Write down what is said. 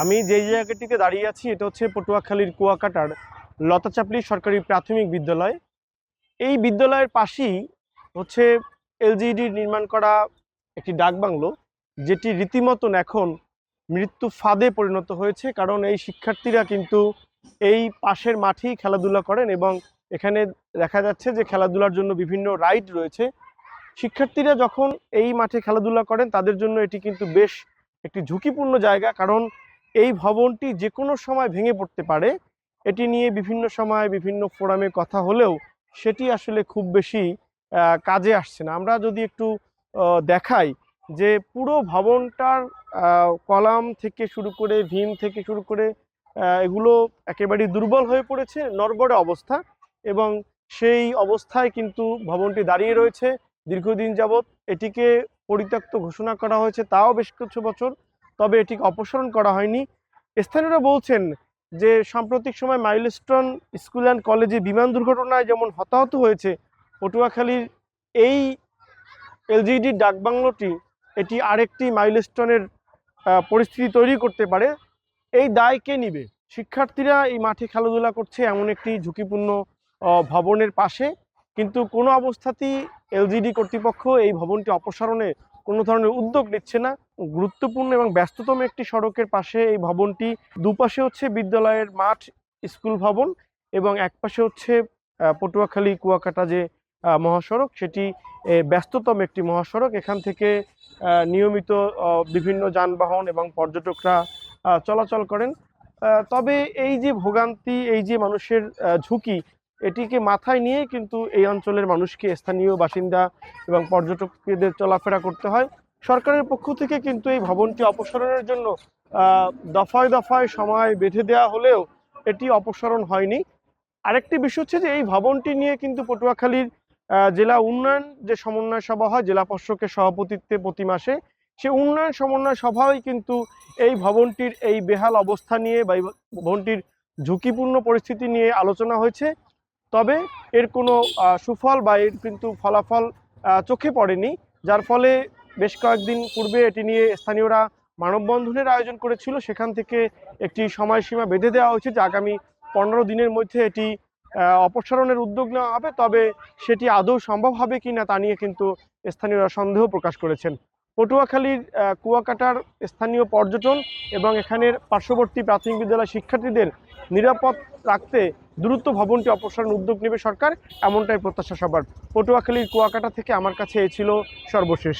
আমি যেই জায়গাটিতে দাঁড়িয়ে আছি এটা হচ্ছে পটুয়াখালীর কুয়াকাটার লতাচাপড়ি সরকারি প্রাথমিক বিদ্যালয়। এই বিদ্যালয়ের পাশেই হচ্ছে এলজিইডির নির্মাণ করা একটি ডাকবাংলো, যেটি রীতিমতন এখন মৃত্যু ফাঁদে পরিণত হয়েছে। কারণ এই শিক্ষার্থীরা কিন্তু এই পাশের মাঠেই খেলাধুলা করেন এবং এখানে দেখা যাচ্ছে যে খেলাধুলার জন্য বিভিন্ন রাইড রয়েছে। শিক্ষার্থীরা যখন এই মাঠে খেলাধুলা করেন তাদের জন্য এটি কিন্তু বেশ একটি ঝুঁকিপূর্ণ জায়গা, কারণ এই ভবনটি যে কোনো সময় ভেঙে পড়তে পারে। এটি নিয়ে বিভিন্ন সময় বিভিন্ন ফোরামে কথা হলেও সেটি আসলে খুব বেশি কাজে আসছে না। আমরা যদি একটু দেখাই যে পুরো ভবনটার কলাম থেকে শুরু করে ভীম থেকে শুরু করে এগুলো একেবারেই দুর্বল হয়ে পড়েছে, নড়বড়ে অবস্থা, এবং সেই অবস্থায় কিন্তু ভবনটি দাঁড়িয়ে রয়েছে দীর্ঘদিন যাবৎ। এটিকে পরিত্যক্ত ঘোষণা করা হয়েছে তাও বেশ কিছু বছর, তবে এটিকে অপসারণ করা হয়নি। স্থানীয়রা বলছেন যে সাম্প্রতিক সময় মাইলস্টোন স্কুল অ্যান্ড কলেজে বিমান দুর্ঘটনায় যেমন হতাহত হয়েছে, পটুয়াখালীর এই এলজিইডির ডাকবাংলোটি এটি আরেকটি মাইলস্টোনের পরিস্থিতি তৈরি করতে পারে। এই দায় কে নিবে? শিক্ষার্থীরা এই মাঠে খেলাধুলা করছে এমন একটি ঝুঁকিপূর্ণ ভবনের পাশে, কিন্তু কোনো অবস্থাতেই এলজিইডি কর্তৃপক্ষ এই ভবনটি অপসারণে কোনো ধরনের উদ্যোগ নিচ্ছে না। গুরুত্বপূর্ণ এবং ব্যস্ততম একটি সড়কের পাশে এই ভবনটি, দুপাশে হচ্ছে বিদ্যালয়ের মাঠ, স্কুল ভবন, এবং একপাশে হচ্ছে পটুয়াখালী কুয়াকাটা যে মহাসড়ক, সেটি ব্যস্ততম একটি মহাসড়ক। এখান থেকে নিয়মিত বিভিন্ন যানবাহন এবং পর্যটকরা চলাচল করেন। তবে এই যে ভোগান্তি, এই যে মানুষের ঝুঁকি, এটিকে মাথায় নিয়ে কিন্তু এই অঞ্চলের মানুষকে, স্থানীয় বাসিন্দা এবং পর্যটকদের চলাফেরা করতে হয়। সরকারের পক্ষ থেকে কিন্তু এই ভবনটি অপসারণের জন্য দফায় দফায় সময় বেঁধে দেওয়া হলেও এটি অপসারণ হয়নি। আরেকটি বিষয় হচ্ছে যে এই ভবনটি নিয়ে কিন্তু পটুয়াখালীর জেলা উন্নয়ন যে সমন্বয় সভা হয় জেলা পর্ষদের সভাপতিত্বে প্রতি মাসে, সে উন্নয়ন সমন্বয় সভায় কিন্তু এই ভবনটির এই বেহাল অবস্থা নিয়ে বা ভবনটির ঝুঁকিপূর্ণ পরিস্থিতি নিয়ে আলোচনা হয়েছে। তবে এর কোনো সুফল বা এর কিন্তু ফলাফল চোখে পড়েনি, যার ফলে বেশ কয়েকদিন পূর্বে এটি নিয়ে স্থানীয়রা মানববন্ধনের আয়োজন করেছিল। সেখান থেকে একটি সময়সীমা বেঁধে দেওয়া হয়েছে যে আগামী 15 দিনের মধ্যে এটি অপসারণের উদ্যোগ নেওয়া হবে। তবে সেটি আদৌ সম্ভব হবে কিনা তা নিয়ে কিন্তু স্থানীয়রা সন্দেহ প্রকাশ করেছেন। পটুয়াখালীর কুয়াকাটার স্থানীয় পর্যটন এবং এখানের পার্শ্ববর্তী প্রাথমিক বিদ্যালয় শিক্ষার্থীদের নিরাপদ রাখতে দ্রুত ভবনটি অপসারণ উদ্যোগ নেবে সরকার, এমনটাই প্রত্যাশা সবার। পটুয়াখালীর কুয়াকাটা থেকে আমার কাছে এই ছিল সর্বশেষ।